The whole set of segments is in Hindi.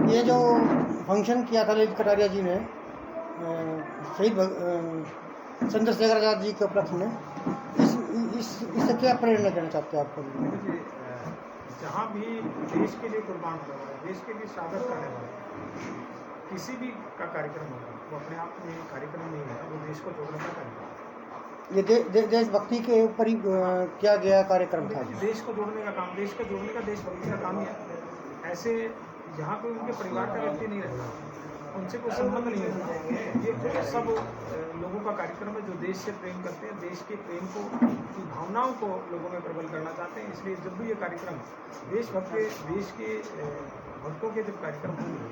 ये जो फंक्शन किया था ललित कटारिया जी ने शहीद चंद्रशेखर आज़ाद जी के उपलक्ष्य में, इससे क्या प्रेरणा देना चाहते हैं आपको? देखिए, जहाँ भी देश के लिए कुर्बान हो रहा है, देश के लिए शहादत करने वाला है, किसी भी का कार्यक्रम होगा वो अपने आप में कार्यक्रम नहीं है, वो देश को जोड़ने का कार्यक्रम है। ये देशभक्ति के ऊपर ही किया गया कार्यक्रम था। देश को जोड़ने का काम, देश को जोड़ने का देशभक्ति का काम ही है। ऐसे यहाँ पे उनके परिवार का व्यक्ति नहीं रहता, उनसे कोई संबंध नहीं होता। ये सब लोगों का कार्यक्रम है जो देश से प्रेम करते हैं, देश के प्रेम को, की भावनाओं को लोगों में प्रबल करना चाहते हैं। इसलिए जब भी ये कार्यक्रम देशभक्त के, देश के भक्तों के जब कार्यक्रम होंगे,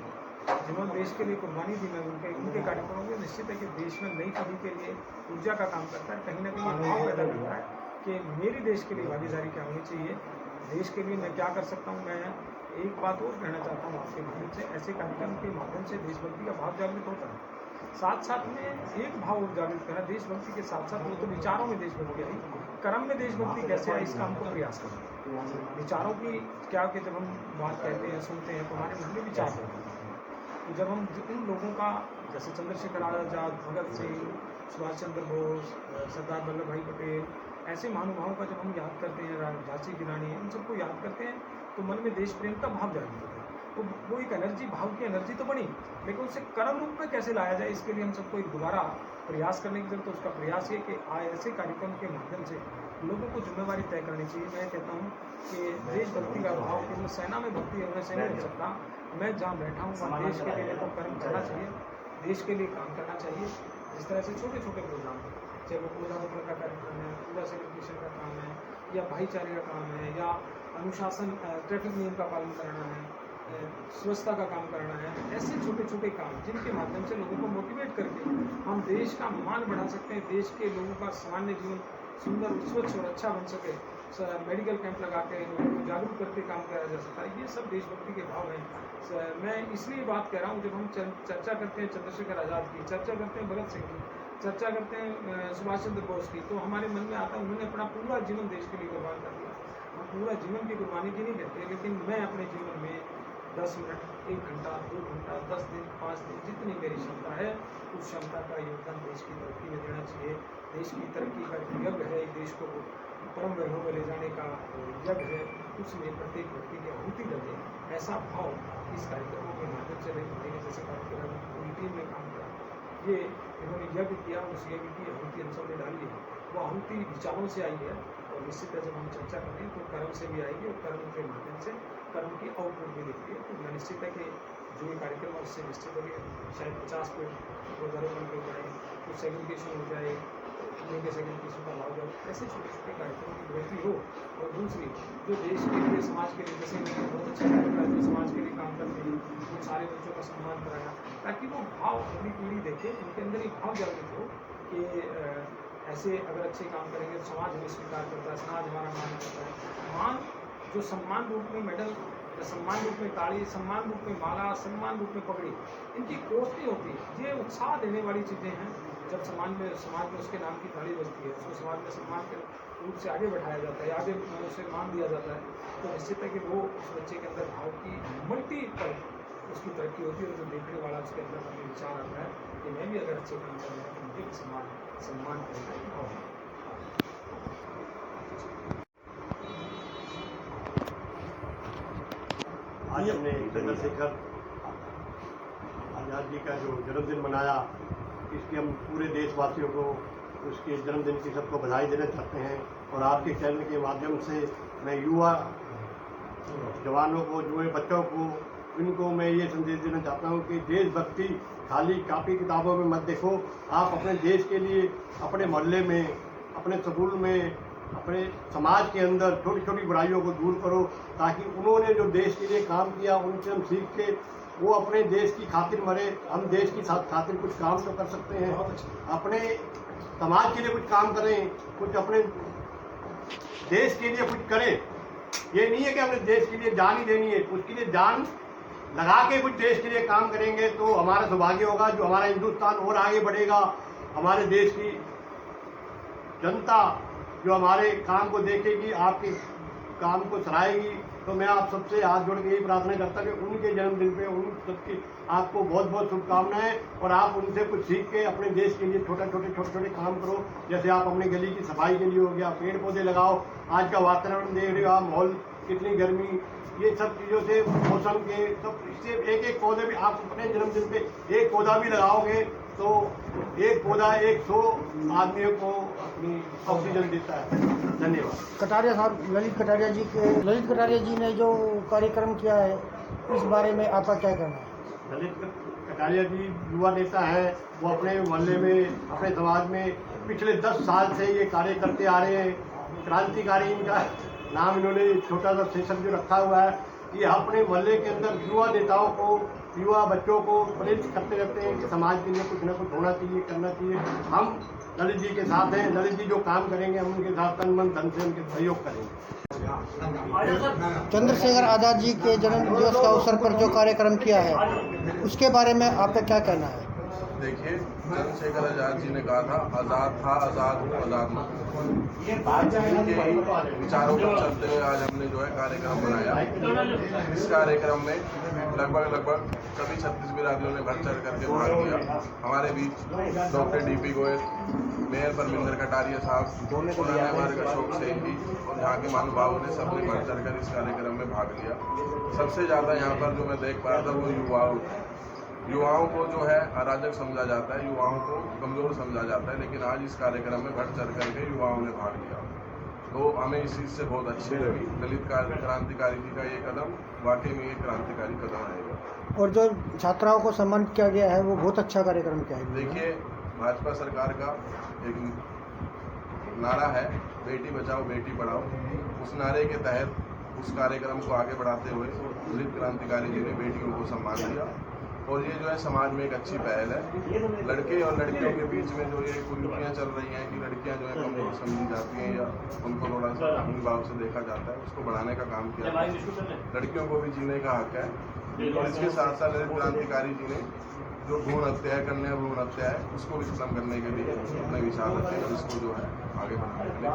जिन्होंने देश के लिए कुर्बानी दी, मैं उनके कार्यक्रमों में निश्चित है कि देश में नई पीढ़ी के लिए ऊर्जा का काम करता है। कहीं ना कहीं ये भाव पैदा करता है कि मेरी देश के लिए भागीदारी क्या होनी चाहिए, देश के लिए मैं क्या कर सकता हूँ। मैं एक बात और कहना चाहता हूँ आपके माध्यम से, ऐसे कार्यक्रम के माध्यम से देशभक्ति का भाव जागृत होता है। साथ साथ में एक भाव जागृत करा, देशभक्ति के साथ साथ वो तो विचारों में देशभक्ति आई, कर्म में देशभक्ति कैसे आई, इसका हमको प्रयास करना। विचारों की क्या कि जब हम बात कहते हैं, सुनते हैं, तो हमारे मन में विचार होते हैं। तो जब हम उन लोगों का, जैसे चंद्रशेखर आज़ाद, भगत सिंह, सुभाष चंद्र बोस, सरदार वल्लभ भाई पटेल, ऐसे महानुभावों का जब हम याद करते हैं, झांसी की रानी, उन सबको याद करते हैं, तो मन में देश प्रेम का भाव जागृत होता है। तो वो एक एनर्जी, भाव की एनर्जी तो बनी, लेकिन उसे कर्म रूप में कैसे लाया जाए, इसके लिए हम सबको एक दोबारा प्रयास करने की जरूरत है। तो उसका प्रयास ये कि ऐसे कार्यक्रम के माध्यम से लोगों को जिम्मेवारी तय करनी चाहिए। मैं कहता हूँ कि देशभक्ति का भाव केवल सेना में भक्ति होने से नहीं हो सकता। मैं जहाँ बैठा हूँ वहाँ देश के लिए तो कर्म करना चाहिए, देश के लिए काम करना चाहिए। इस तरह से छोटे छोटे प्रोग्राम, चाहे वो कूड़ा होटल का कार्यक्रम है, कूड़ा सेग्रीगेशन का काम है, या भाईचारे का काम है, या अनुशासन, ट्रैफिक नियम का पालन करना है, स्वच्छता का काम करना है, ऐसे छोटे छोटे काम जिनके माध्यम से लोगों को मोटिवेट करके हम देश का मान बढ़ा सकते हैं, देश के लोगों का सामान्य जीवन सुंदर, स्वच्छ और अच्छा बन सके। मेडिकल कैंप लगा के लोगों को जागरूक करके काम किया जा सकता है। ये सब देशभक्ति के भाव हैं। मैं इसलिए बात कह रहा हूँ, जब हम चर्चा करते हैं चंद्रशेखर आज़ाद की, चर्चा करते हैं भगत सिंह की, चर्चा करते हैं सुभाष चंद्र बोस की, तो हमारे मन में आता है उन्होंने अपना पूरा जीवन देश के लिए कुर्बान कर दिया। हम पूरा जीवन की कुर्बानी की नहीं कहते, लेकिन मैं अपने जीवन में 10 मिनट, 1 घंटा, 2 घंटा, 10 दिन, 5 दिन, जितनी मेरी क्षमता है उस क्षमता का योगदान देश की तरक्की में देना चाहिए। देश की तरक्की का यज्ञ है, देश को परम वैभव में ले जाने का यज्ञ है, उसमें प्रत्येक व्यक्ति की आहुति लगे, ऐसा भाव इस कार्यक्रमों के माध्यम से लेंगे। जैसे कार्यक्रम पूरी टीम ने काम किया, ये इन्होंने यज्ञ किया, उस यज्ञ की आहुति हम सब ने डाली है। वो आहुति विचारों से आई है, और निश्चित है जब हम चर्चा करें तो कर्म से भी आएगी, और कर्म के माध्यम से कर्म की आउटपुट भी दिखती है। तो निश्चित है कि जो ये कार्यक्रम है उससे निश्चित हो गया, शायद 50 पेड़ रोजारोपण हो जाए, कुछ सेग्रीगेशन हो जाए, कूड़े के सेग्रीगेशन का लाभ जाए, ऐसे छोटे छोटे कार्यक्रमों की बेहतरी हो। और दूसरी, जो देश के लिए, समाज के लिए, जैसे मैंने बहुत अच्छा लगता है जो समाज के लिए काम करते हैं, उन सारे बच्चों का सम्मान कराया, ताकि वो भाव अगली पीढ़ी देखे, उनके अंदर एक भाव जागृत हो कि ऐसे अगर अच्छे काम करेंगे तो समाज हमें स्वीकार करता है, समाज हमारा मान करता है। मान जो सम्मान रूप में मेडल, सम्मान रूप में ताली, सम्मान रूप में माला, सम्मान रूप में पगड़ी, इनकी कोष्ठी होती है। ये उत्साह देने वाली चीज़ें हैं। जब समाज में उसके नाम की ताली बजती है, उसको समाज में सम्मान के रूप से आगे बढ़ाया जाता है, आगे उसे मान दिया जाता है, तो निश्चित है कि वो उस बच्चे के अंदर भाव की मल्टीपल उसकी तरक्की होती है। और जो देखने वाला उसके अंदर अपने विचार आता है कि मैं भी अगर अच्छे काम कर रहा हूँ तो मुझे भी सम्मान करेगा। आज हमने चंद्रशेखर आज़ाद जी का जो जन्मदिन मनाया, इसके हम पूरे देशवासियों को उसके जन्मदिन की सबको बधाई देना चाहते हैं। और आपके चैनल के माध्यम से मैं युवा जवानों को, युवा बच्चों को, इनको मैं ये संदेश देना चाहता हूँ कि देशभक्ति खाली कापी किताबों में मत देखो। आप अपने देश के लिए, अपने मोहल्ले में, अपने स्कूल में, अपने समाज के अंदर छोटी छोटी बुराइयों को दूर करो, ताकि उन्होंने जो देश के लिए काम किया उनसे हम सीख के वो अपने देश की खातिर मरे। हम देश की खातिर कुछ काम तो कर सकते हैं, अपने समाज के लिए कुछ काम करें, कुछ अपने देश के लिए कुछ करें। ये नहीं है कि हमने देश के लिए जान ही देनी है, उसके लिए जान लगा के कुछ देश के लिए काम करेंगे तो हमारा सौभाग्य होगा, जो हमारा हिंदुस्तान और आगे बढ़ेगा। हमारे देश की जनता जो हमारे काम को देखेगी, आपके काम को सराहेगी। तो मैं आप सबसे हाथ जोड़ के यही प्रार्थना करता कि उनके जन्मदिन पे उन सबकी आपको बहुत बहुत शुभकामनाएं, और आप उनसे कुछ सीख के अपने देश के लिए छोटे छोटे काम करो। जैसे आप अपने गली की सफाई के लिए हो गया, पेड़ पौधे लगाओ। आज का वातावरण देख रहे हो आप, माहौल कितनी गर्मी, ये सब चीज़ों से मौसम के सब इससे एक पौधे भी आप अपने जन्मदिन पे एक पौधा भी लगाओगे तो एक पौधा 100 आदमियों को अपनी ऑक्सीजन देता है। धन्यवाद। कटारिया साहब, ललित कटारिया जी ने जो कार्यक्रम किया है इस बारे में आपका क्या कहना है? ललित कटारिया जी युवा नेता हैं, वो अपने मोहल्ले में, अपने समाज में पिछले 10 साल से ये कार्य करते आ रहे हैं। क्रांतिकारी इनका नाम इन्होंने छोटा सा शीर्षक जो रखा हुआ है। ये अपने मोहल्ले के अंदर युवा नेताओं को, युवा बच्चों को प्रेरित करते रहते हैं कि समाज के लिए कुछ ना कुछ होना चाहिए, करना चाहिए। हम ललित जी के साथ हैं। ललित जी जो काम करेंगे हम उनके साथ तन मन धन से उनके सहयोग करेंगे। चंद्रशेखर आज़ाद जी के जन्म दिवस का अवसर पर जो कार्यक्रम किया है उसके बारे में आपका क्या कहना है? देखिए, चंद्रशेखर आज़ाद जी ने कहा था, आज़ाद था, आज़ाद हूँ, आज़ाद हूँ। इनके विचारों पर चलते हुए आज हमने जो है कार्यक्रम बनाया। इस कार्यक्रम में लगभग सभी 36 बिरादरियों ने बढ़ चढ़ करके भाग लिया। हमारे बीच doctor DP Goyal, mayor Parminder Kataria साहब, पुराने हमारे अशोक सेन जी और यहाँ के महानुभावों ने सबने बढ़ चढ़ कर इस कार्यक्रम में भाग लिया। सबसे ज़्यादा यहाँ पर जो मैं देख पाया था वो युवाओं को जो है अराजक समझा जाता है, युवाओं को कमज़ोर समझा जाता है, लेकिन आज इस कार्यक्रम में बढ़ चढ़ करके युवाओं ने भाग लिया। तो हमें इस चीज़ से बहुत अच्छी लगी। दलित क्रांतिकारी जी का ये कदम वाकई में एक क्रांतिकारी कदम रहेगा। और जो छात्राओं को सम्मानित किया गया है वो बहुत अच्छा कार्यक्रम किया है। देखिए, भाजपा सरकार का एक नारा है, बेटी बचाओ बेटी पढ़ाओ। उस नारे के तहत उस कार्यक्रम को आगे बढ़ाते हुए दलित क्रांतिकारी जी ने बेटियों को सम्मान दिया, और ये जो है समाज में एक अच्छी पहल है। लड़के और लड़कियों के बीच में जो ये कुरीतियाँ चल रही हैं कि लड़कियाँ जो है कमजोर समझी जाती हैं या उनको थोड़ा सा अपनी भाव से देखा जाता है, उसको बढ़ाने का काम किया। लड़कियों को भी जीने का हक है, और इसके साथ साथ दलित क्रांतिकारी जी ने जो भ्रूण हत्या है, कन्या भ्रूण हत्या है, उसको भी खत्म करने के लिए अपने विचार रखे और इसको जो है आगे बढ़ाने के लिए